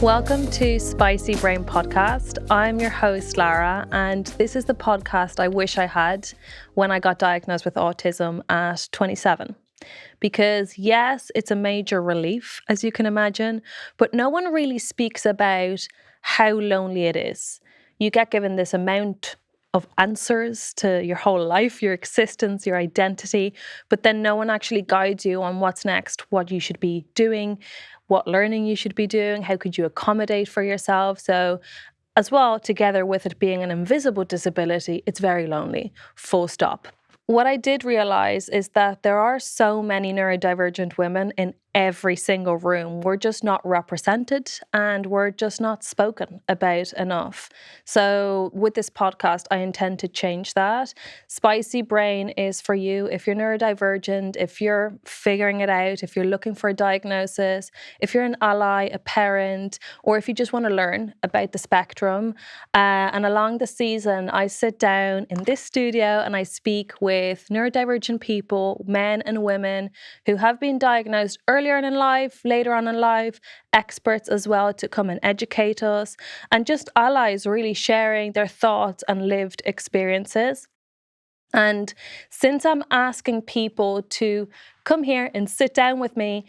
Welcome to Spicy Brain Podcast. I'm your host, Lara, and this is the podcast I wish I had when I got diagnosed with autism at 27. Because yes, it's a major relief, as you can imagine, but no one really speaks about how lonely it is. You get given this amount of answers to your whole life, your existence, your identity, but then no one actually guides you on what's next, what you should be doing, what learning you should be doing, how could you accommodate for yourself. So as well, together with it being an invisible disability, it's very lonely, full stop. What I did realize is that there are so many neurodivergent women in every single room. We're just not represented and we're just not spoken about enough. So with this podcast, I intend to change that. Spicy Brain is for you if you're neurodivergent, if you're figuring it out, if you're looking for a diagnosis, if you're an ally, a parent, or if you just want to learn about the spectrum. And along the season, I sit down in this studio and I speak with neurodivergent people, men and women who have been diagnosed earlier in life, later on in life, experts as well to come and educate us, and just allies really sharing their thoughts and lived experiences. And since I'm asking people to come here and sit down with me,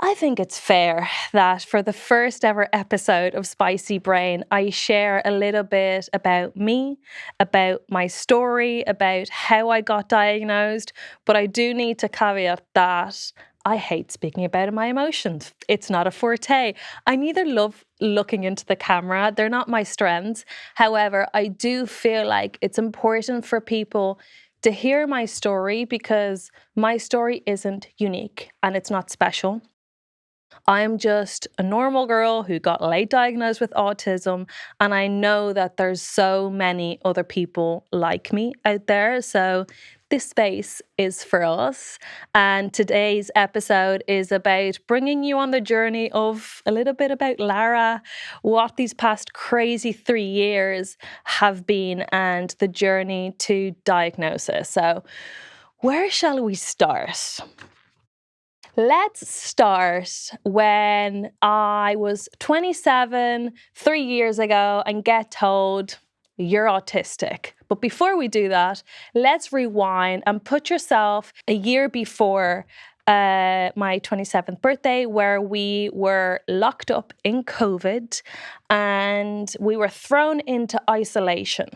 I think it's fair that for the first ever episode of Spicy Brain, I share a little bit about me, about my story, about how I got diagnosed. But I do need to caveat that I hate speaking about my emotions. It's not a forte. I neither love looking into the camera. They're not my strengths. However, I do feel like it's important for people to hear my story because my story isn't unique and it's not special. I'm just a normal girl who got late diagnosed with autism, and I know that there's so many other people like me out there. So this space is for us. And today's episode is about bringing you on the journey of a little bit about Lara, what these past crazy 3 years have been, and the journey to diagnosis. So where shall we start? Let's start when I was 27, 3 years ago, and get told you're autistic. But before we do that, let's rewind and put yourself a year before my 27th birthday, where we were locked up in COVID and we were thrown into isolation.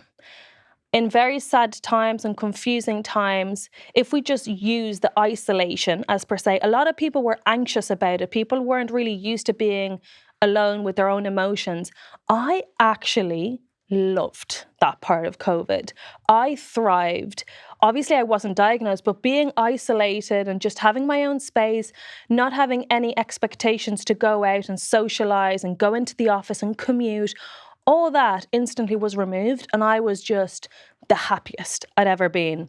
In very sad times and confusing times, if we just use the isolation as per se, a lot of people were anxious about it. People weren't really used to being alone with their own emotions. I actually loved that part of COVID. I thrived. Obviously, I wasn't diagnosed, but being isolated and just having my own space, not having any expectations to go out and socialize and go into the office and commute, all that instantly was removed, and I was just the happiest I'd ever been.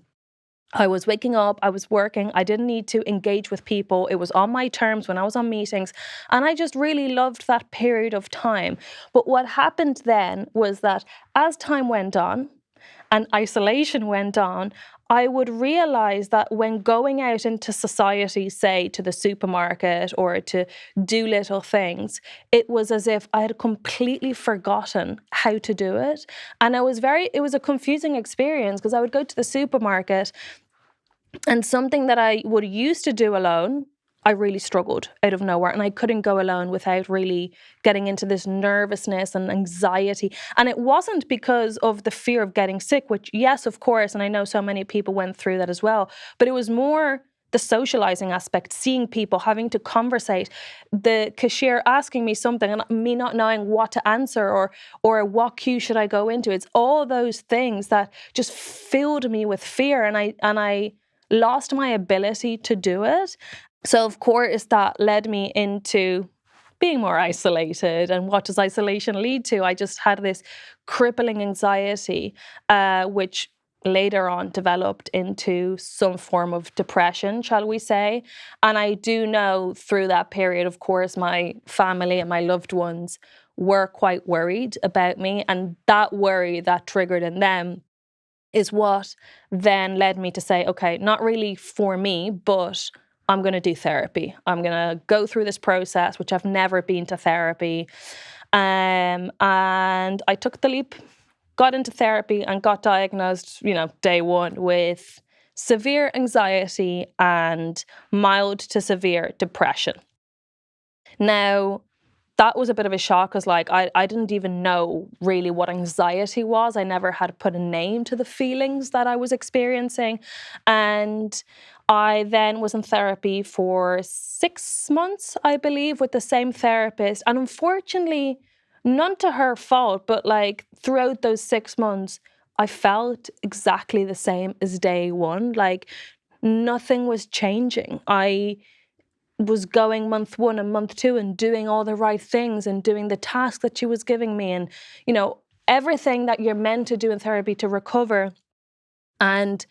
I was waking up, I was working, I didn't need to engage with people. It was on my terms when I was on meetings, and I just really loved that period of time. But what happened then was that as time went on and isolation went on, I would realize that when going out into society, say to the supermarket or to do little things, it was as if I had completely forgotten how to do it. And it was a confusing experience because I would go to the supermarket and something that I would used to do alone, I really struggled out of nowhere, and I couldn't go alone without really getting into this nervousness and anxiety. And it wasn't because of the fear of getting sick, which yes, of course, and I know so many people went through that as well, but it was more the socializing aspect, seeing people, having to conversate, the cashier asking me something and me not knowing what to answer or what queue should I go into. It's all those things that just filled me with fear, and I lost my ability to do it. So of course that led me into being more isolated. And what does isolation lead to? I just had this crippling anxiety, which later on developed into some form of depression, shall we say. And I do know through that period, of course, my family and my loved ones were quite worried about me. And that worry that triggered in them is what then led me to say, okay, not really for me, but I'm going to do therapy. I'm going to go through this process, which I've never been to therapy. And I took the leap, got into therapy and got diagnosed, day one with severe anxiety and mild to severe depression. Now, that was a bit of a shock because I didn't even know really what anxiety was. I never had put a name to the feelings that I was experiencing. And I then was in therapy for 6 months, I believe, with the same therapist. And unfortunately, none to her fault, but throughout those 6 months, I felt exactly the same as day one. Nothing was changing. I was going month one and month two and doing all the right things and doing the task that she was giving me and, everything that you're meant to do in therapy to recover. And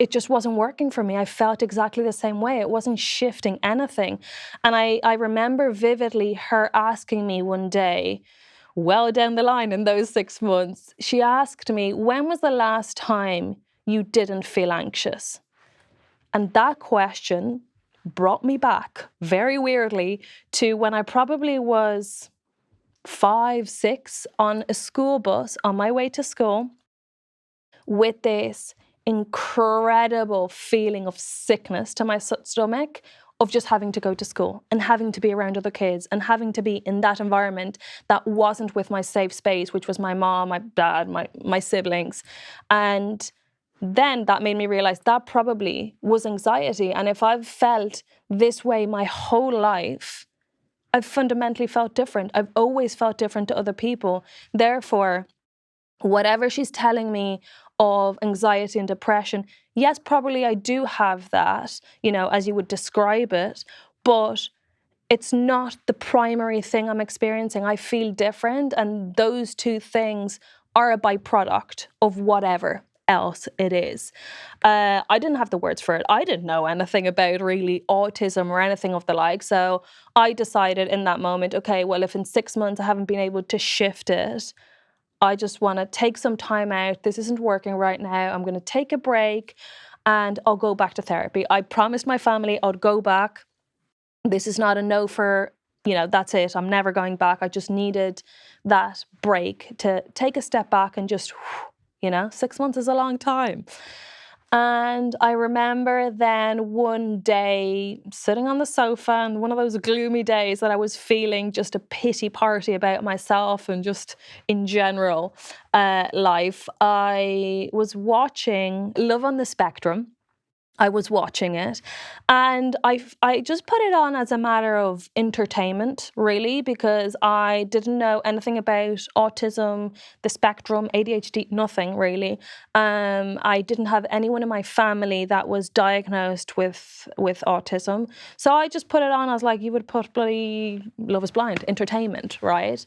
it just wasn't working for me. I felt exactly the same way. It wasn't shifting anything. And I remember vividly her asking me one day, well down the line in those 6 months, she asked me, when was the last time you didn't feel anxious? And that question brought me back very weirdly to when I probably was 5, 6 on a school bus on my way to school with this incredible feeling of sickness to my stomach of just having to go to school and having to be around other kids and having to be in that environment that wasn't with my safe space, which was my mom, my dad, my siblings. And then that made me realize that probably was anxiety. And if I've felt this way my whole life, I've fundamentally felt different. I've always felt different to other people. Therefore, whatever she's telling me of anxiety and depression, yes, probably I do have that, as you would describe it, but it's not the primary thing I'm experiencing. I feel different, and those two things are a byproduct of whatever else it is. I didn't have the words for it. I didn't know anything about really autism or anything of the like. So I decided in that moment, okay, well, if in 6 months I haven't been able to shift it, I just want to take some time out. This isn't working right now. I'm going to take a break and I'll go back to therapy. I promised my family I'd go back. This is not a no for, that's it. I'm never going back. I just needed that break to take a step back and just, 6 months is a long time. And I remember then one day sitting on the sofa, and one of those gloomy days that I was feeling just a pity party about myself and just in general life, I was watching Love on the Spectrum. I was watching it and I just put it on as a matter of entertainment, really, because I didn't know anything about autism, the spectrum, ADHD, nothing really. I didn't have anyone in my family that was diagnosed with autism. So I just put it on as you would put bloody Love is Blind, entertainment, right?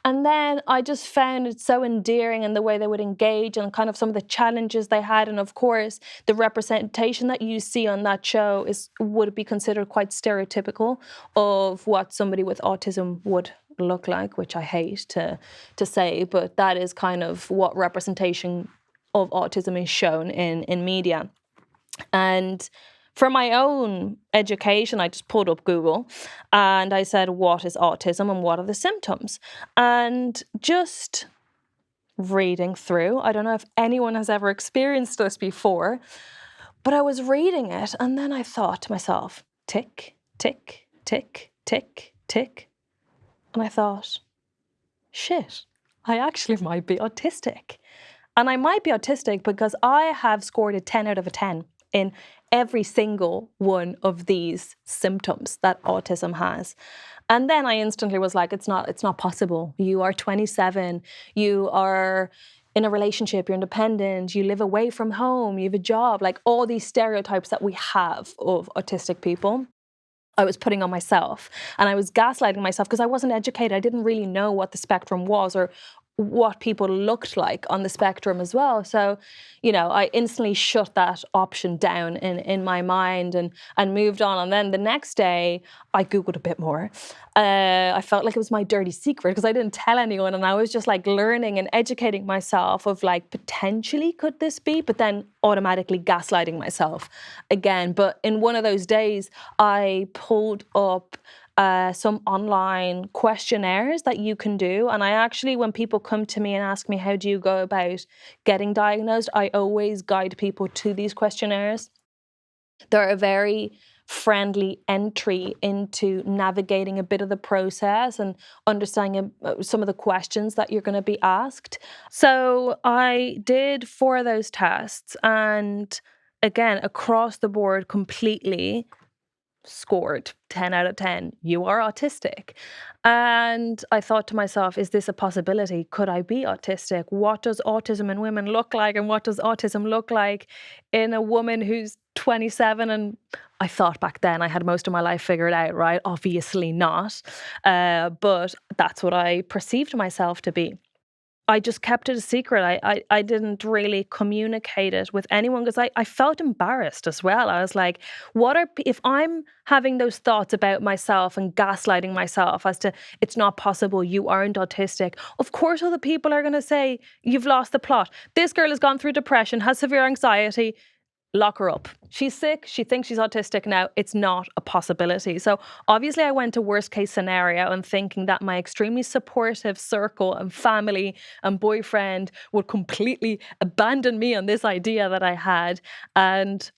And then I just found it so endearing in the way they would engage and kind of some of the challenges they had. And of course, the representation that you see on that show would be considered quite stereotypical of what somebody with autism would look like, which I hate to say, but that is kind of what representation of autism is shown in media. And for my own education, I just pulled up Google and I said, what is autism and what are the symptoms? And just reading through, I don't know if anyone has ever experienced this before, but I was reading it and then I thought to myself, tick, tick, tick, tick, tick. And I thought, shit, I actually might be autistic. And I might be autistic because I have scored a 10 out of a 10 in every single one of these symptoms that autism has. And then I instantly was like, it's not possible. You are 27, you are in a relationship, you're independent, you live away from home, you have a job, all these stereotypes that we have of autistic people. I was putting on myself and I was gaslighting myself because I wasn't educated. I didn't really know what the spectrum was or what people looked like on the spectrum as well. So, I instantly shut that option down in my mind and moved on. And then the next day, I Googled a bit more. I felt like it was my dirty secret because I didn't tell anyone. And I was just like learning and educating myself of like, potentially could this be? But then automatically gaslighting myself again. But in one of those days, I pulled up some online questionnaires that you can do. And I actually, when people come to me and ask me, how do you go about getting diagnosed? I always guide people to these questionnaires. They're a very friendly entry into navigating a bit of the process and understanding some of the questions that you're going to be asked. So I did 4 of those tests, and again, across the board completely scored 10 out of 10. You are autistic. And I thought to myself, is this a possibility? Could I be autistic? What does autism in women look like? And what does autism look like in a woman who's 27? And I thought back then I had most of my life figured out, right? Obviously not. But that's what I perceived myself to be. I just kept it a secret. I didn't really communicate it with anyone because I felt embarrassed as well. I was like, if I'm having those thoughts about myself and gaslighting myself as to it's not possible, you aren't autistic. Of course, other people are going to say, you've lost the plot. This girl has gone through depression, has severe anxiety. Lock her up. She's sick. She thinks she's autistic now. It's not a possibility. So obviously I went to worst case scenario and thinking that my extremely supportive circle and family and boyfriend would completely abandon me on this idea that I had. And,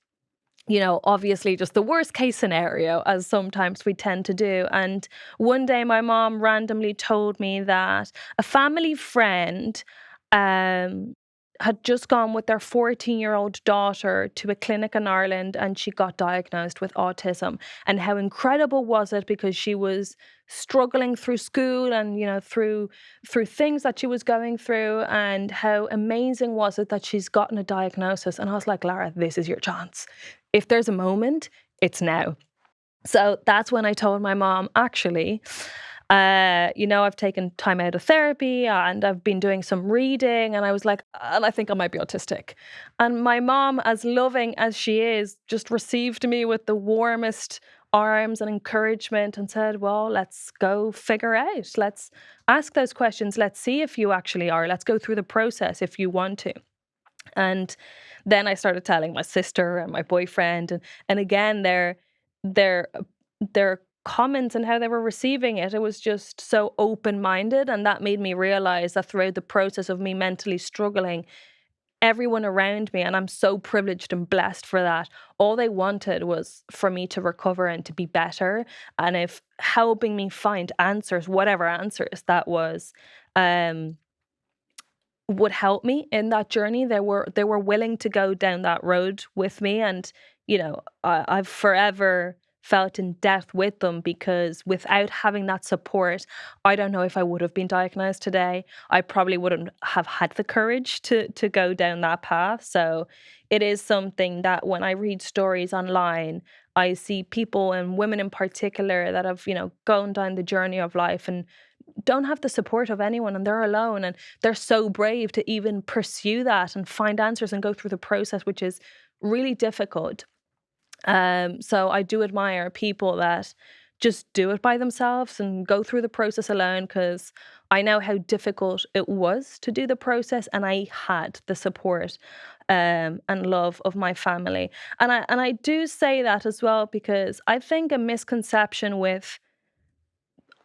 obviously just the worst case scenario, as sometimes we tend to do. And one day my mom randomly told me that a family friend, had just gone with their 14-year-old daughter to a clinic in Ireland, and she got diagnosed with autism. And how incredible was it, because she was struggling through school and through things that she was going through, and how amazing was it that she's gotten a diagnosis. And I was like, Lara, this is your chance. If there's a moment, it's now. So that's when I told my mom, actually, I've taken time out of therapy and I've been doing some reading, and I was like, and I think I might be autistic. And my mom, as loving as she is, just received me with the warmest arms and encouragement and said, well, let's go figure out. Let's ask those questions. Let's see if you actually are. Let's go through the process if you want to. And then I started telling my sister and my boyfriend, and again, their comments and how they were receiving it. It was just so open-minded, and that made me realize that throughout the process of me mentally struggling, everyone around me, and I'm so privileged and blessed for that, all they wanted was for me to recover and to be better. And if helping me find answers, whatever answers that was, would help me in that journey, they were willing to go down that road with me. And I've forever felt in debt with them, because without having that support, I don't know if I would have been diagnosed today. I probably wouldn't have had the courage to go down that path. So it is something that when I read stories online, I see people, and women in particular, that have gone down the journey of life and don't have the support of anyone, and they're alone, and they're so brave to even pursue that and find answers and go through the process, which is really difficult. So I do admire people that just do it by themselves and go through the process alone, because I know how difficult it was to do the process, and I had the support and love of my family. And I do say that as well, because I think a misconception with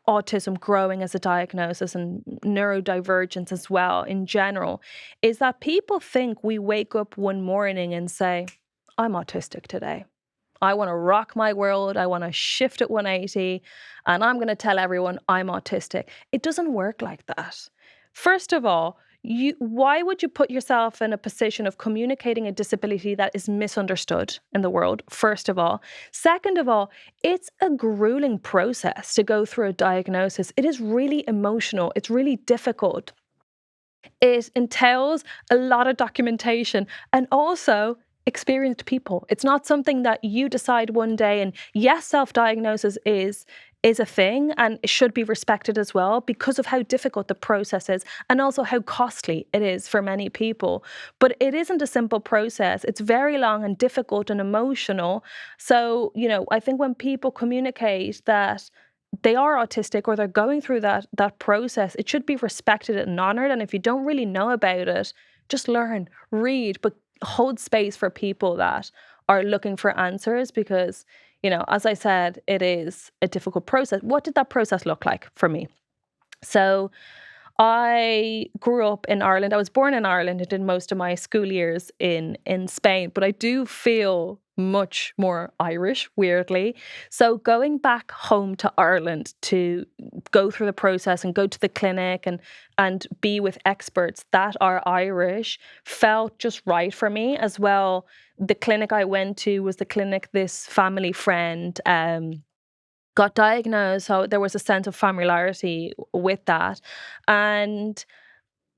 autism growing as a diagnosis and neurodivergence as well in general is that people think we wake up one morning and say, I'm autistic today. I want to rock my world. I want to shift at 180, and I'm going to tell everyone I'm autistic. It doesn't work like that. First of all, why would you put yourself in a position of communicating a disability that is misunderstood in the world, first of all? Second of all, it's a grueling process to go through a diagnosis. It is really emotional. It's really difficult. It entails a lot of documentation and also experienced people. It's not something that you decide one day. And yes, self-diagnosis is is a thing and it should be respected as well because of how difficult the process is and also how costly it is for many people. But it isn't a simple process. It's very long and difficult and emotional. So, I think when people communicate that they are autistic or they're going through that process, it should be respected and honored. And if you don't really know about it, just learn, read, but hold space for people that are looking for answers because, as I said, it is a difficult process. What did that process look like for me? So I grew up in Ireland. I was born in Ireland and did most of my school years in Spain, but I do feel much more Irish, weirdly. So going back home to Ireland to go through the process and go to the clinic and be with experts that are Irish felt just right for me as well. The clinic I went to was the clinic this family friend got diagnosed, so there was a sense of familiarity with that. And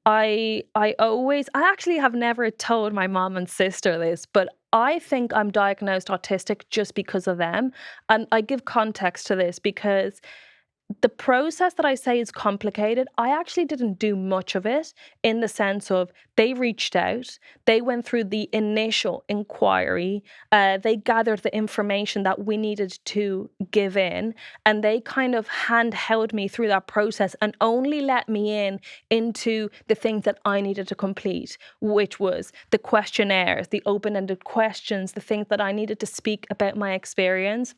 I actually have never told my mom and sister this, but I think I'm diagnosed autistic just because of them. And I give context to this because the process that I say is complicated, I actually didn't do much of it in the sense of they reached out, they went through the initial inquiry, they gathered the information that we needed to give in, and they kind of handheld me through that process and only let me into the things that I needed to complete, which was the questionnaires, the open-ended questions, the things that I needed to speak about my experience.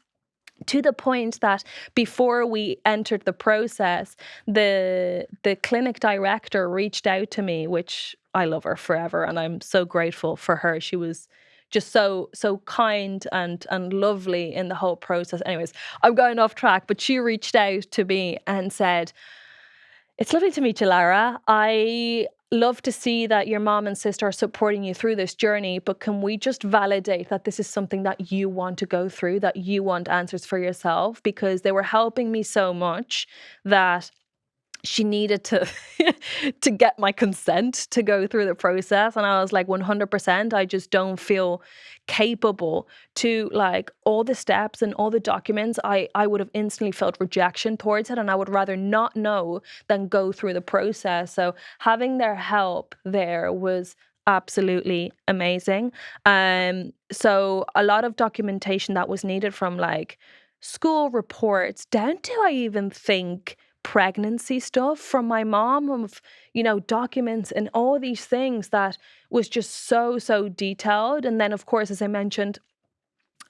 To the point that before we entered the process, the clinic director reached out to me, which I love her forever, and I'm so grateful for her. She was just so kind and lovely in the whole process. Anyways, I'm going off track, but she reached out to me and said, "It's lovely to meet you, Lara. I love to see that your mom and sister are supporting you through this journey, but can we just validate that this is something that you want to go through, that you want answers for yourself?" Because they were helping me so much that she needed to to get my consent to go through the process. And I was like, 100%, I just don't feel capable to, like, all the steps and all the documents. I would have instantly felt rejection towards it, and I would rather not know than go through the process. So having their help there was absolutely amazing. So a lot of documentation that was needed, from like school reports down to, I even think, pregnancy stuff from my mom, of documents and all these things, that was just so detailed. And then, of course, as I mentioned,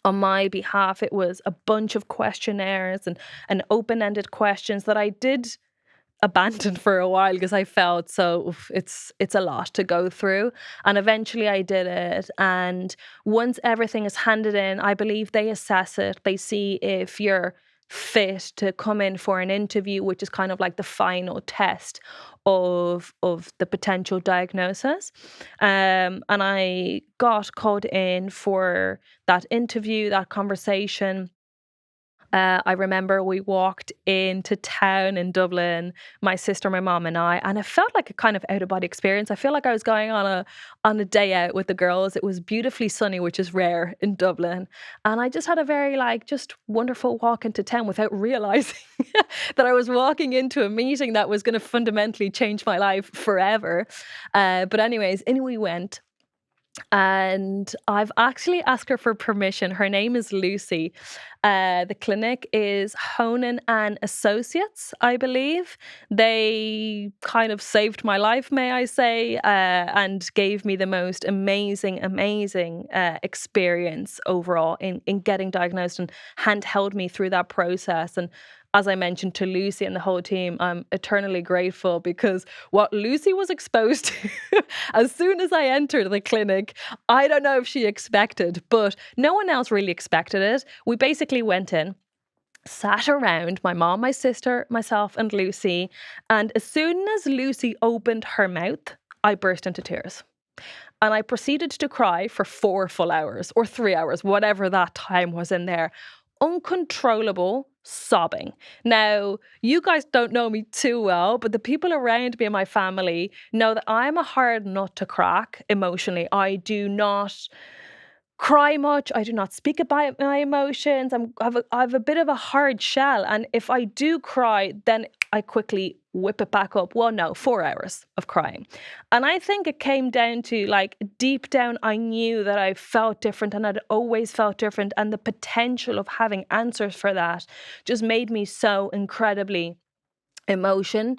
on my behalf, it was a bunch of questionnaires and open-ended questions that I did abandon for a while because I felt so, it's a lot to go through. And eventually I did it, and once everything is handed in, I believe they assess it. They see if you're fit to come in for an interview, which is kind of like the final test of the potential diagnosis. And I got called in for that interview, that conversation. I remember we walked into town in Dublin, my sister, my mom, and I, and it felt like a kind of out of body experience. I feel like I was going on a day out with the girls. It was beautifully sunny, which is rare in Dublin, and I just had a very, like, just wonderful walk into town without realizing that I was walking into a meeting that was going to fundamentally change my life forever. But anyways, in we went. And I've actually asked her for permission. Her name is Lucy. The clinic is Honan and Associates, I believe. They kind of saved my life, may I say, and gave me the most amazing experience overall in getting diagnosed, and handheld me through that process. And as I mentioned to Lucy and the whole team, I'm eternally grateful, because what Lucy was exposed to as soon as I entered the clinic, I don't know if she expected, but no one else really expected it. We basically went in, sat around, my mom, my sister, myself, and Lucy. And as soon as Lucy opened her mouth, I burst into tears. And I proceeded to cry for 4 full hours, or 3 hours, whatever that time was in there. Uncontrollable sobbing. Now, you guys don't know me too well, but the people around me and my family know that I'm a hard nut to crack emotionally. I do not cry much. I do not speak about my emotions. I have a bit of a hard shell. And if I do cry, then I quickly whip it back up. Well, no, 4 hours of crying. And I think it came down to, like, deep down, I knew that I felt different and I'd always felt different. And the potential of having answers for that just made me so incredibly emotional.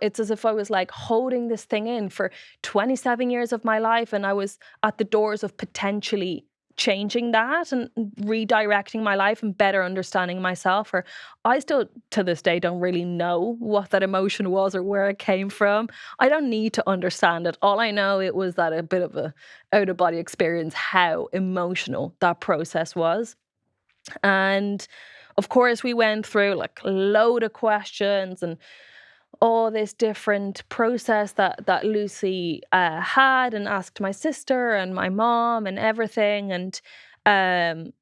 It's as if I was like holding this thing in for 27 years of my life, and I was at the doors of potentially changing that and redirecting my life and better understanding myself. Or I still to this day don't really know what that emotion was or where it came from. I don't need to understand it. All I know, it was that a bit of a out of body experience, how emotional that process was. And of course, we went through like a load of questions and all this different process that Lucy had, and asked my sister and my mom and everything. And um,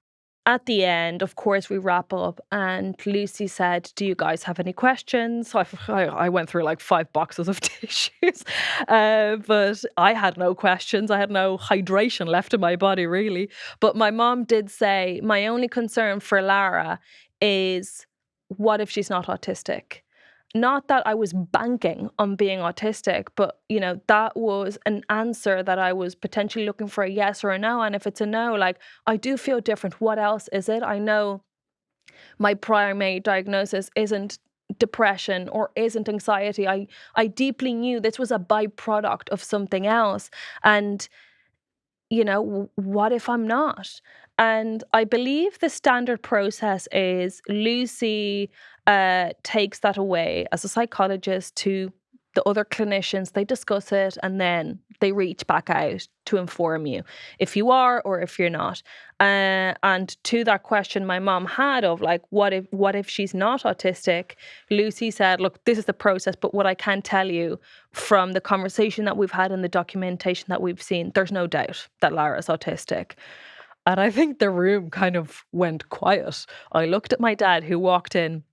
at the end, of course, we wrap up, and Lucy said, "Do you guys have any questions?" So I went through like 5 boxes of tissues, but I had no questions. I had no hydration left in my body, really. But my mom did say, my only concern for Lara is, what if she's not autistic? Not that I was banking on being autistic, but that was an answer that I was potentially looking for, a yes or a no. And if it's a no, like, I do feel different. What else is it? I know my primary diagnosis isn't depression or isn't anxiety. I deeply knew this was a byproduct of something else. And what if I'm not? And I believe the standard process is Lucy takes that away as a psychologist to the other clinicians. They discuss it, and then they reach back out to inform you if you are or if you're not. And to that question my mom had of, like, what if she's not autistic? Lucy said, look, this is the process, but what I can tell you from the conversation that we've had and the documentation that we've seen, there's no doubt that Lara's autistic. And I think the room kind of went quiet. I looked at my dad, who walked in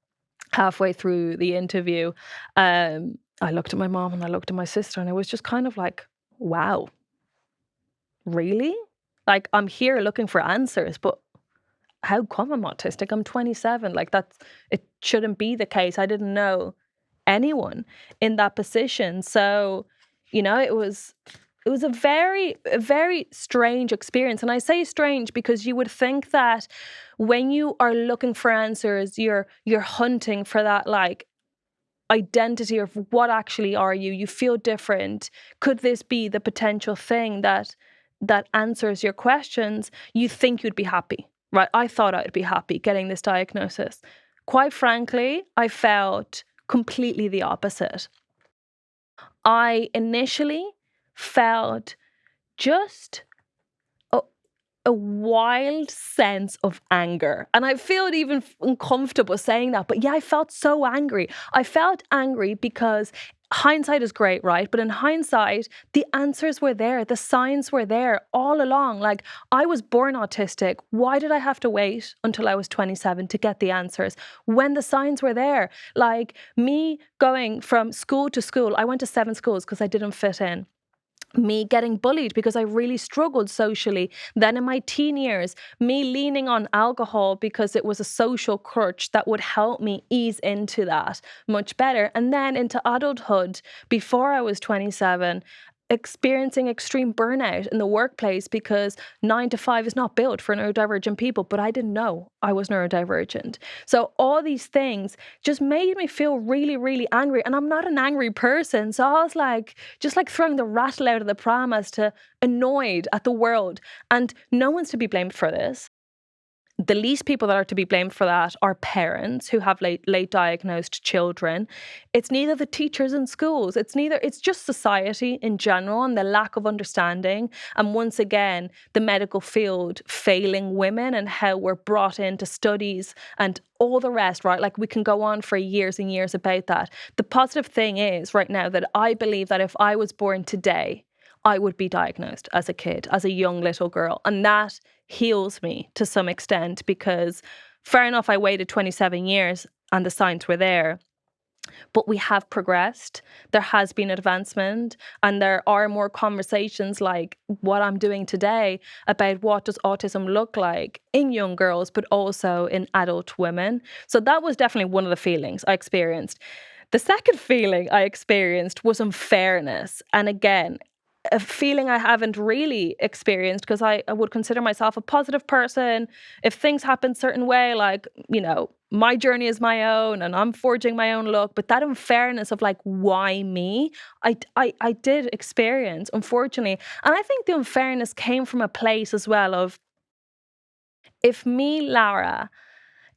halfway through the interview. I looked at my mom and I looked at my sister, and it was just kind of like, wow, really? Like, I'm here looking for answers, but how come I'm autistic? I'm 27. Like, it shouldn't be the case. I didn't know anyone in that position. So, it was a very strange experience. And I say strange because you would think that when you are looking for answers, you're hunting for that, like, identity of what actually are you. You feel different. Could this be the potential thing that answers your questions? You think you'd be happy, right? I thought I'd be happy getting this diagnosis. Quite frankly, I felt completely the opposite. I initially felt just a wild sense of anger. And I feel even uncomfortable saying that. But yeah, I felt so angry. I felt angry because hindsight is great, right? But in hindsight, the answers were there. The signs were there all along. Like, I was born autistic. Why did I have to wait until I was 27 to get the answers when the signs were there? Like, me going from school to school, I went to 7 schools because I didn't fit in. Me getting bullied because I really struggled socially. Then in my teen years, me leaning on alcohol because it was a social crutch that would help me ease into that much better. And then into adulthood, before I was 27, experiencing extreme burnout in the workplace because 9 to 5 is not built for neurodivergent people, but I didn't know I was neurodivergent. So all these things just made me feel really, really angry. And I'm not an angry person. So I was like, just like throwing the rattle out of the pram as to annoyed at the world. And no one's to be blamed for this. The least people that are to be blamed for that are parents who have late diagnosed children. It's neither the teachers in schools. It's just society in general and the lack of understanding. And once again, the medical field failing women and how we're brought into studies and all the rest, right? Like, we can go on for years and years about that. The positive thing is right now that I believe that if I was born today, I would be diagnosed as a kid, as a young little girl. And that heals me to some extent because fair enough, I waited 27 years and the signs were there. But we have progressed. There has been advancement, and there are more conversations like what I'm doing today about what does autism look like in young girls, but also in adult women. So that was definitely one of the feelings I experienced. The second feeling I experienced was unfairness. And again, a feeling I haven't really experienced because I would consider myself a positive person. If things happen a certain way, like, my journey is my own and I'm forging my own luck. But that unfairness of like, why me? I did experience, unfortunately. And I think the unfairness came from a place as well of if me, Lara,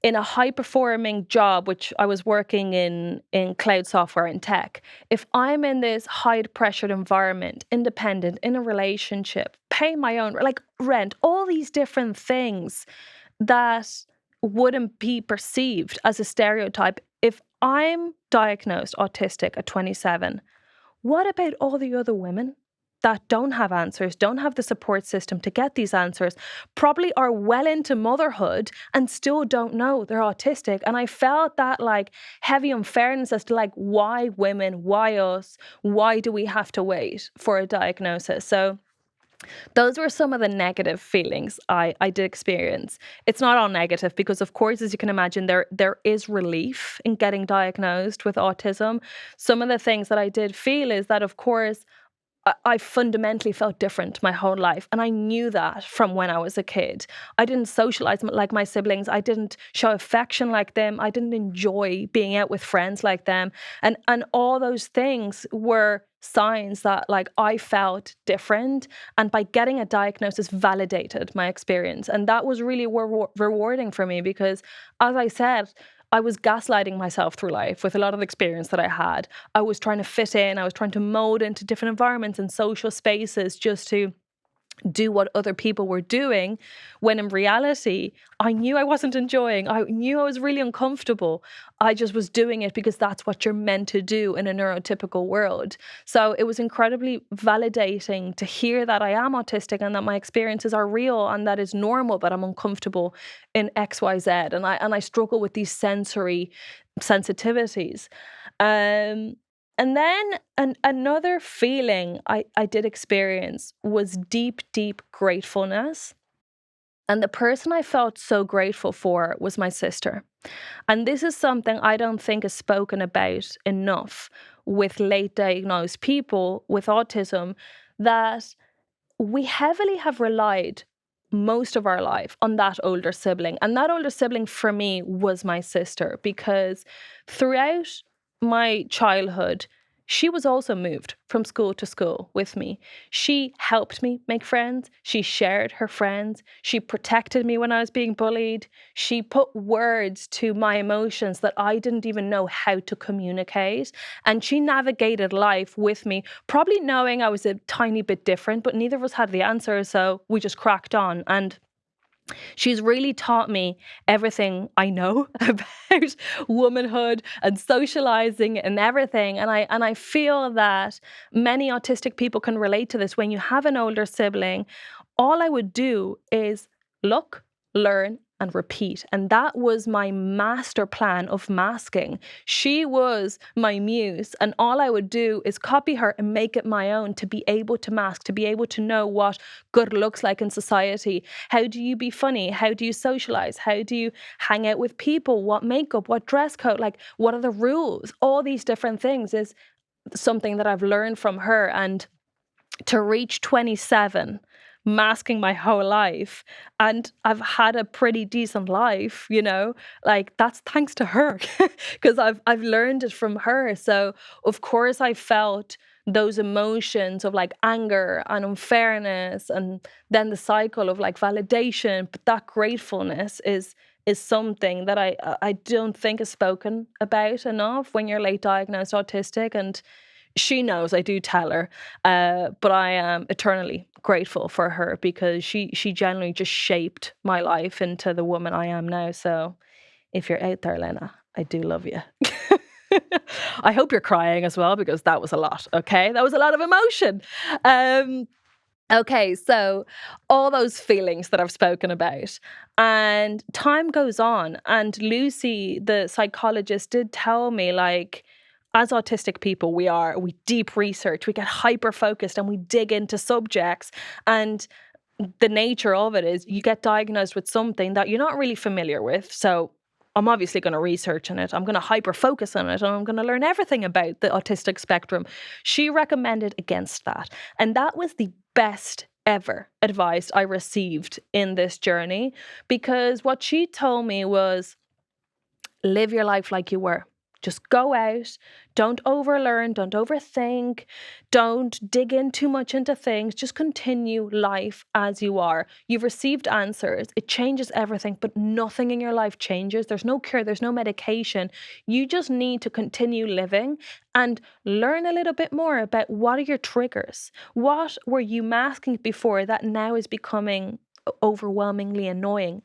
in a high performing job, which I was working in cloud software and tech, if I'm in this high pressured environment, independent, in a relationship, pay my own, like rent, all these different things that wouldn't be perceived as a stereotype. If I'm diagnosed autistic at 27, what about all the other women that don't have answers, don't have the support system to get these answers, probably are well into motherhood and still don't know they're autistic? And I felt that like heavy unfairness as to like, why women, why us, why do we have to wait for a diagnosis? So those were some of the negative feelings I did experience. It's not all negative because, of course, as you can imagine, there is relief in getting diagnosed with autism. Some of the things that I did feel is that, of course, I fundamentally felt different my whole life. And I knew that from when I was a kid. I didn't socialize like my siblings. I didn't show affection like them. I didn't enjoy being out with friends like them. And all those things were signs that like I felt different. And by getting a diagnosis validated my experience. And that was really rewarding for me because, as I said, I was gaslighting myself through life with a lot of the experience that I had. I was trying to fit in. I was trying to mold into different environments and social spaces just to do what other people were doing, when in reality, I knew I wasn't enjoying. I knew I was really uncomfortable. I just was doing it because that's what you're meant to do in a neurotypical world. So it was incredibly validating to hear that I am autistic and that my experiences are real and that it's normal that I'm uncomfortable in X, Y, Z. And I struggle with these sensory sensitivities. And then another feeling I did experience was deep, deep gratefulness. And the person I felt so grateful for was my sister. And this is something I don't think is spoken about enough with late diagnosed people with autism, that we heavily have relied most of our life on that older sibling. And that older sibling for me was my sister, because throughout my childhood, she was also moved from school to school with me. She helped me make friends. She shared her friends. She protected me when I was being bullied. She put words to my emotions that I didn't even know how to communicate. And she navigated life with me, probably knowing I was a tiny bit different, but neither of us had the answer. So we just cracked on. And she's really taught me everything I know about womanhood and socializing and everything. And I feel that many autistic people can relate to this. When you have an older sibling, all I would do is look, learn, and repeat. And that was my master plan of masking. She was my muse, and all I would do is copy her and make it my own, to be able to mask, to be able to know what good looks like in society. How do you be funny? How do you socialize? How do you hang out with people? What makeup? What dress code? Like, what are the rules? All these different things is something that I've learned from her. And to reach 27, masking my whole life, and I've had a pretty decent life, like that's thanks to her, because I've learned it from her. So of course I felt those emotions of like anger and unfairness, and then the cycle of like validation. But that gratefulness is something that I don't think is spoken about enough when you're late diagnosed autistic. And she knows, I do tell her, but I am eternally grateful for her, because she generally just shaped my life into the woman I am now. So if you're out there, Lena, I do love you. I hope you're crying as well, because that was a lot, okay? That was a lot of emotion. Okay, so all those feelings that I've spoken about, and time goes on, and Lucy, the psychologist, did tell me, like, as autistic people, we deep research, we get hyper focused and we dig into subjects. And the nature of it is you get diagnosed with something that you're not really familiar with. So I'm obviously going to research on it. I'm going to hyper focus on it and I'm going to learn everything about the autistic spectrum. She recommended against that. And that was the best ever advice I received in this journey, because what she told me was, live your life like you were. Just go out, don't overlearn, don't overthink, don't dig in too much into things. Just continue life as you are. You've received answers. It changes everything, but nothing in your life changes. There's no cure, there's no medication. You just need to continue living and learn a little bit more about what are your triggers. What were you masking before that now is becoming overwhelmingly annoying?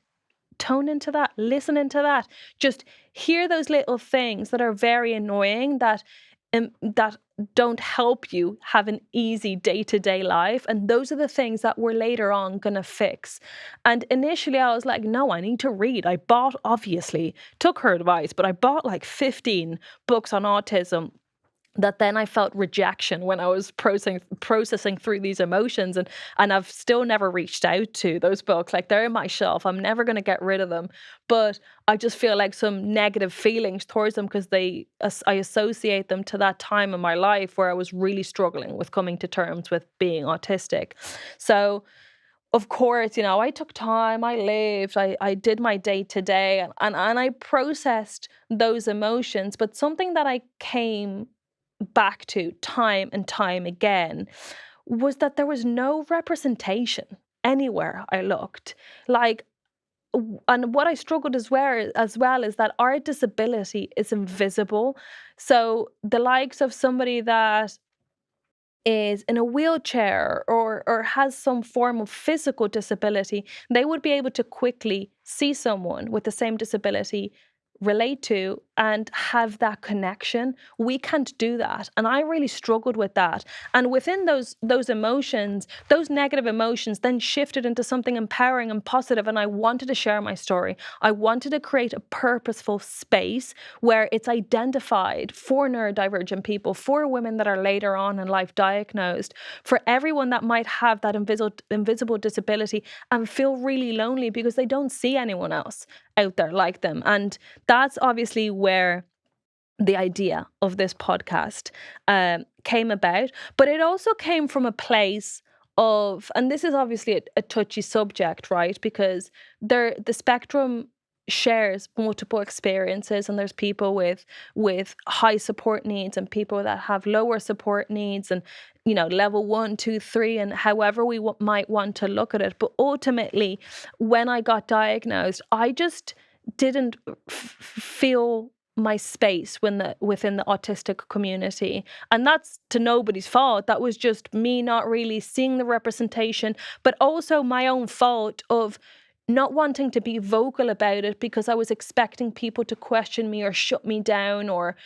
Tone into that, listen into that. Just hear those little things that are very annoying, that don't help you have an easy day-to-day life. And those are the things that we're later on going to fix. And initially I was like, no, I need to read. I obviously took her advice, but I bought like 15 books on autism that then I felt rejection when I was processing through these emotions. And I've still never reached out to those books. Like, they're in my shelf. I'm never going to get rid of them. But I just feel like some negative feelings towards them because I associate them to that time in my life where I was really struggling with coming to terms with being autistic. So of course, I took time, I lived, I did my day to day, and I processed those emotions. But something that I came back to time and time again was that there was no representation anywhere I looked. Like, and what I struggled as well is that our disability is invisible. So the likes of somebody that is in a wheelchair or has some form of physical disability, they would be able to quickly see someone with the same disability, relate to, and have that connection. We can't do that. And I really struggled with that. And within those emotions, those negative emotions then shifted into something empowering and positive. And I wanted to share my story. I wanted to create a purposeful space where it's identified for neurodivergent people, for women that are later on in life diagnosed, for everyone that might have that invisible disability and feel really lonely because they don't see anyone else out there like them. And that's obviously where the idea of this podcast came about. But it also came from a place of, and this is obviously a touchy subject, right? Because the spectrum shares multiple experiences, and there's people with high support needs and people that have lower support needs, and level 1, 2, 3, and however we might want to look at it. But ultimately, when I got diagnosed, I just didn't feel my space within the autistic community. And that's to nobody's fault. That was just me not really seeing the representation, but also my own fault of not wanting to be vocal about it because I was expecting people to question me or shut me down or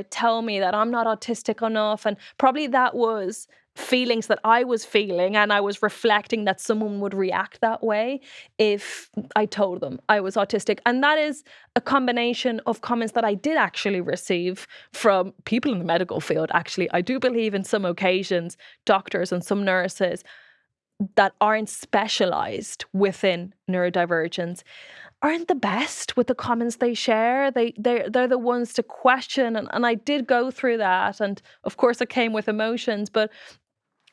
tell me that I'm not autistic enough. And probably that was feelings that I was feeling, and I was reflecting that someone would react that way if I told them I was autistic. And that is a combination of comments that I did actually receive from people in the medical field. Actually, I do believe in some occasions, doctors and some nurses that aren't specialized within neurodivergence aren't the best with the comments they share. They're the ones to question. And I did go through that. And of course it came with emotions, but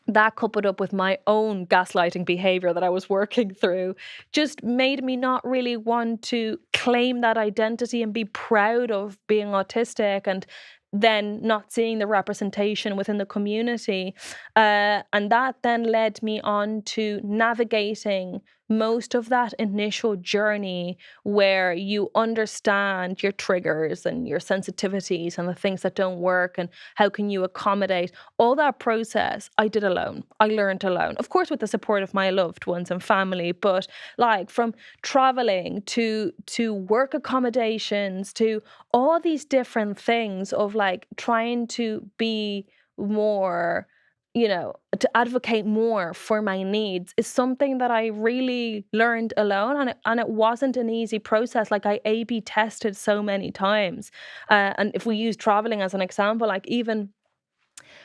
that coupled up with my own gaslighting behavior that I was working through just made me not really want to claim that identity and be proud of being autistic, and then not seeing the representation within the community. And that then led me on to navigating most of that initial journey where you understand your triggers and your sensitivities and the things that don't work and how can you accommodate. All that process I did alone. I learned alone, of course, with the support of my loved ones and family, but like from traveling to work accommodations to all these different things of like trying to be more to advocate more for my needs is something that I really learned alone, and it wasn't an easy process. Like, I A/B tested so many times, and if we use traveling as an example, like even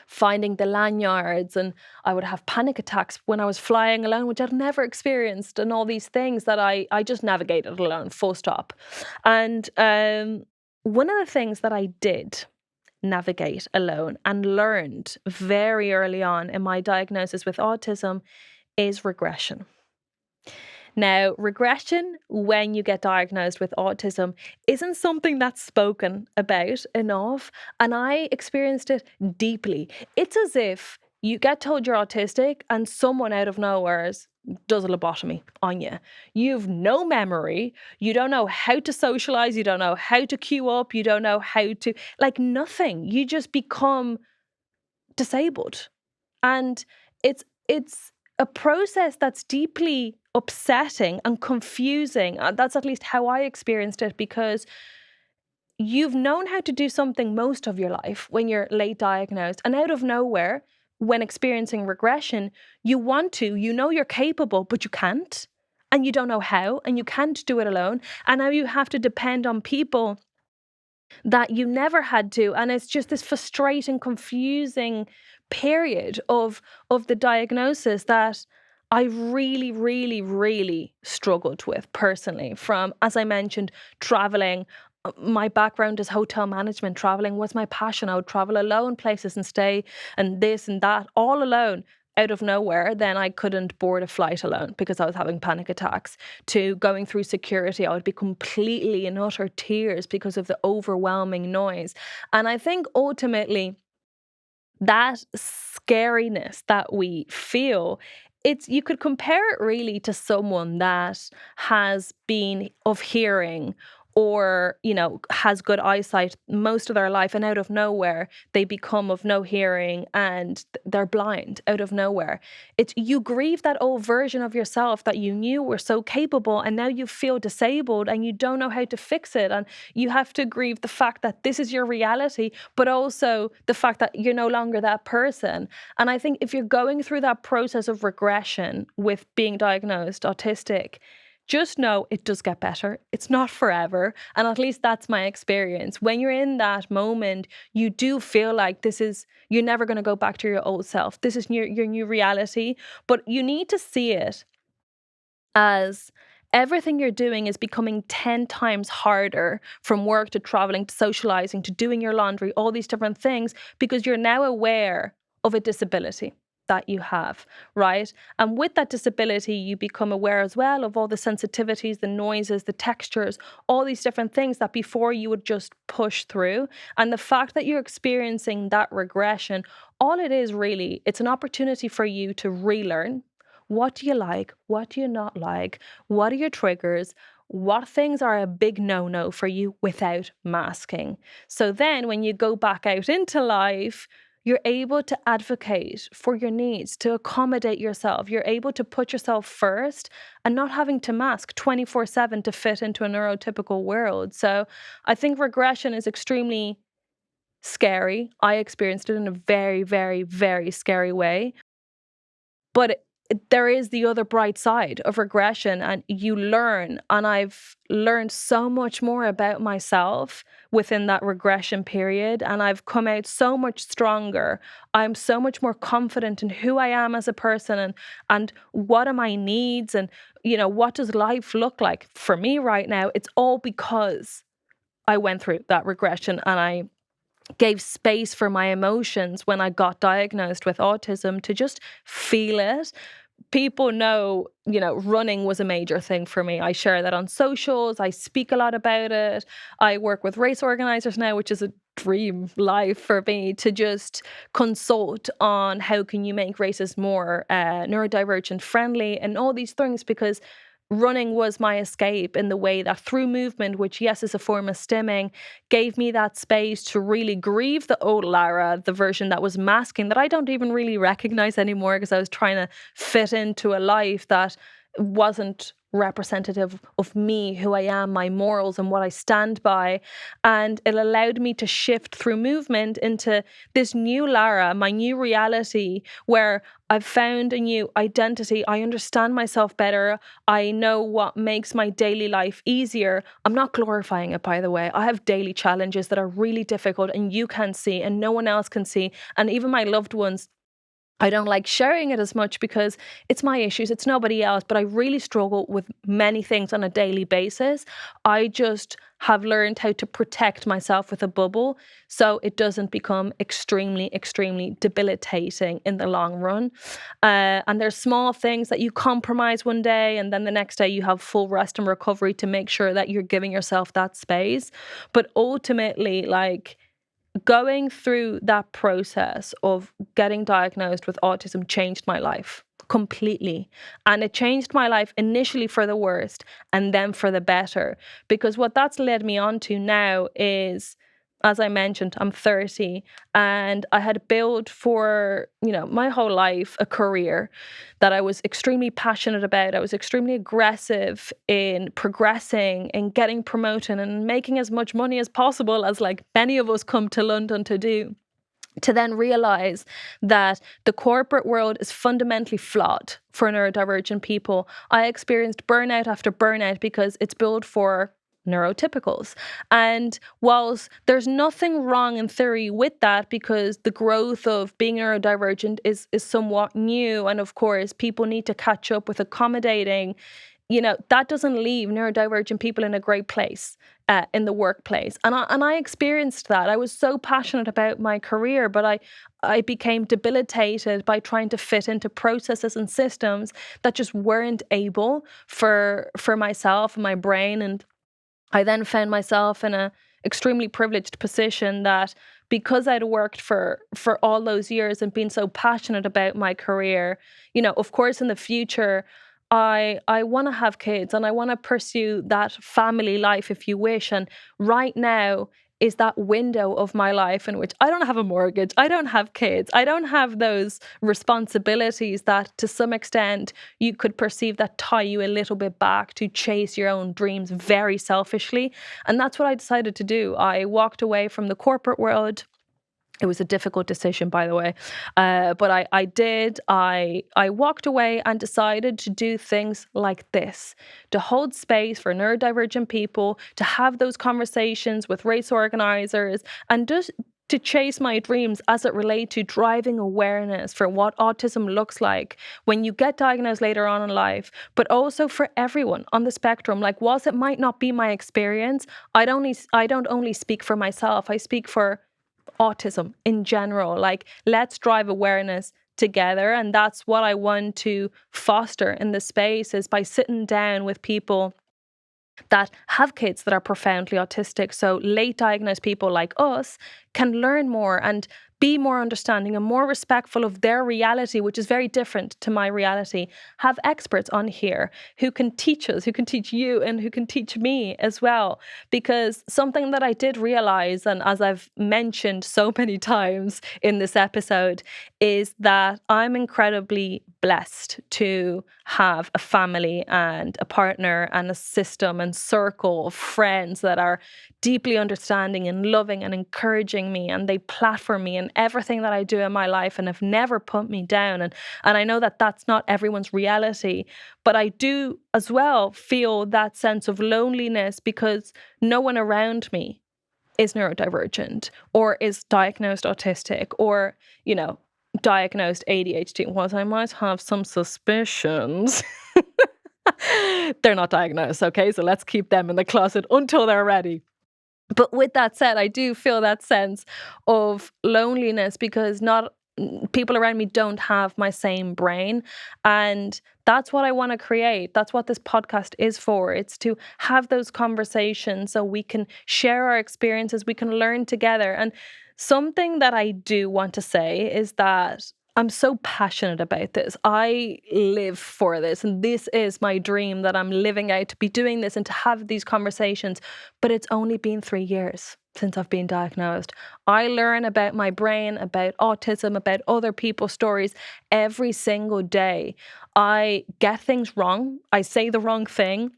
finding the lanyards, and I would have panic attacks when I was flying alone, which I'd never experienced, and all these things that I just navigated alone, full stop. And one of the things that I did navigate alone and learned very early on in my diagnosis with autism is regression. Now, regression, when you get diagnosed with autism, isn't something that's spoken about enough. And I experienced it deeply. It's as if you get told you're autistic and someone out of nowhere does a lobotomy on you. You've no memory. You don't know how to socialize. You don't know how to queue up. You don't know how to, like, nothing. You just become disabled. And it's a process that's deeply upsetting and confusing. That's at least how I experienced it, because you've known how to do something most of your life when you're late diagnosed, and out of nowhere, when experiencing regression, you want to, you're capable, but you can't, and you don't know how, and you can't do it alone. And now you have to depend on people that you never had to, and it's just this frustrating, confusing period of the diagnosis that I really, really, really struggled with personally. From, as I mentioned, traveling. My background is hotel management. Traveling was my passion. I would travel alone places and stay and this and that all alone. Out of nowhere, then I couldn't board a flight alone because I was having panic attacks. To going through security, I would be completely in utter tears because of the overwhelming noise. And I think ultimately that scariness that we feel, you could compare it really to someone that has been of hearing, or has good eyesight most of their life, and out of nowhere they become of no hearing and they're blind out of nowhere. You grieve that old version of yourself that you knew were so capable, and now you feel disabled and you don't know how to fix it, and you have to grieve the fact that this is your reality, but also the fact that you're no longer that person. And I think if you're going through that process of regression with being diagnosed autistic, just know it does get better. It's not forever. And at least that's my experience. When you're in that moment, you do feel like you're never going to go back to your old self. This is your new reality. But you need to see it as everything you're doing is becoming 10 times harder, from work to traveling to socializing to doing your laundry, all these different things, because you're now aware of a disability that you have, right? And with that disability, you become aware as well of all the sensitivities, the noises, the textures, all these different things that before you would just push through. And the fact that you're experiencing that regression, all it is really, it's an opportunity for you to relearn. What do you like? What do you not like? What are your triggers? What things are a big no-no for you without masking? So then when you go back out into life, you're able to advocate for your needs, to accommodate yourself. You're able to put yourself first and not having to mask 24/7 to fit into a neurotypical world. So I think regression is extremely scary. I experienced it in a very, very, very scary way. But there is the other bright side of regression, and you learn. And I've learned so much more about myself within that regression period, and I've come out so much stronger. I'm so much more confident in who I am as a person, and what are my needs, and what does life look like for me right now. It's all because I went through that regression, and I gave space for my emotions when I got diagnosed with autism to just feel it. People know, running was a major thing for me. I share that on socials. I speak a lot about it. I work with race organizers now, which is a dream life for me, to just consult on how can you make races more neurodivergent friendly and all these things, because running was my escape in the way that through movement, which yes is a form of stimming, gave me that space to really grieve the old Lara, the version that was masking, that I don't even really recognize anymore, because I was trying to fit into a life that wasn't representative of me, who I am, my morals, and what I stand by. And it allowed me to shift through movement into this new Lara, my new reality, where I've found a new identity. I understand myself better. I know what makes my daily life easier. I'm not glorifying it, by the way. I have daily challenges that are really difficult and you can't see and no one else can see. And even my loved ones, I don't like sharing it as much because it's my issues, it's nobody else, but I really struggle with many things on a daily basis. I just have learned how to protect myself with a bubble so it doesn't become extremely, extremely debilitating in the long run. And there's small things that you compromise one day and then the next day you have full rest and recovery to make sure that you're giving yourself that space. But ultimately, like, going through that process of getting diagnosed with autism changed my life completely. And it changed my life initially for the worst and then for the better. Because what that's led me on to now is, as I mentioned, I'm 30 and I had built for, my whole life a career that I was extremely passionate about. I was extremely aggressive in progressing and getting promoted and making as much money as possible, as like many of us come to London to do. To then realize that the corporate world is fundamentally flawed for neurodivergent people. I experienced burnout after burnout because it's built for neurotypicals. And whilst there's nothing wrong in theory with that, because the growth of being neurodivergent is somewhat new, and of course people need to catch up with accommodating, that doesn't leave neurodivergent people in a great place in the workplace. And I experienced that. I was so passionate about my career, but I became debilitated by trying to fit into processes and systems that just weren't able for myself and my brain. And I then found myself in a extremely privileged position that, because I'd worked for all those years and been so passionate about my career, of course in the future, I want to have kids and I want to pursue that family life, if you wish. And right now is that window of my life in which I don't have a mortgage, I don't have kids, I don't have those responsibilities that to some extent you could perceive that tie you a little bit back to chase your own dreams very selfishly. And that's what I decided to do. I walked away from the corporate world. It was a difficult decision, by the way, but I did. I walked away and decided to do things like this, to hold space for neurodivergent people, to have those conversations with race organizers, and just to chase my dreams as it relates to driving awareness for what autism looks like when you get diagnosed later on in life, but also for everyone on the spectrum. Like, whilst it might not be my experience, I don't only speak for myself, I speak for autism in general. Like, let's drive awareness together. And that's what I want to foster in the space, is by sitting down with people that have kids that are profoundly autistic. So late diagnosed people like us can learn more and be more understanding and more respectful of their reality, which is very different to my reality. Have experts on here who can teach us, who can teach you, and who can teach me as well. Because something that I did realize, and as I've mentioned so many times in this episode, is that I'm incredibly blessed to have a family and a partner and a system and circle of friends that are deeply understanding and loving and encouraging me, and they platform me in everything that I do in my life and have never put me down. And I know that that's not everyone's reality, but I do as well feel that sense of loneliness because no one around me is neurodivergent or is diagnosed autistic or, diagnosed ADHD. Whilst I might have some suspicions, they're not diagnosed, okay? So let's keep them in the closet until they're ready. But with that said, I do feel that sense of loneliness because not people around me don't have my same brain. And that's what I want to create. That's what this podcast is for. It's to have those conversations so we can share our experiences, we can learn together. And something that I do want to say is that I'm so passionate about this. I live for this, and this is my dream that I'm living out, to be doing this and to have these conversations. But it's only been 3 years since I've been diagnosed. I learn about my brain, about autism, about other people's stories every single day. I get things wrong. I say the wrong thing.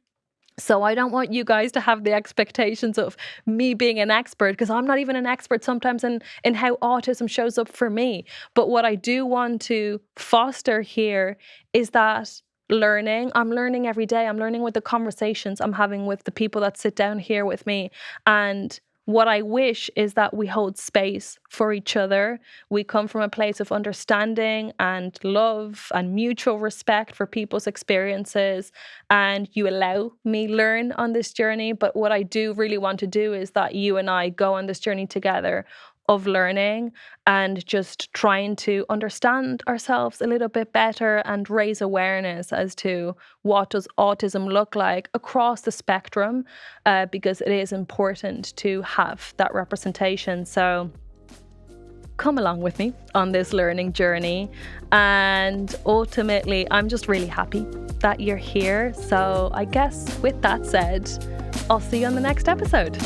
So I don't want you guys to have the expectations of me being an expert, because I'm not even an expert sometimes in how autism shows up for me. But what I do want to foster here is that learning. I'm learning every day. I'm learning with the conversations I'm having with the people that sit down here with me. And what I wish is that we hold space for each other. We come from a place of understanding and love and mutual respect for people's experiences. And you allow me learn on this journey. But what I do really want to do is that you and I go on this journey together of learning and just trying to understand ourselves a little bit better and raise awareness as to what does autism look like across the spectrum, because it is important to have that representation. So come along with me on this learning journey. And ultimately, I'm just really happy that you're here. So I guess with that said, I'll see you on the next episode.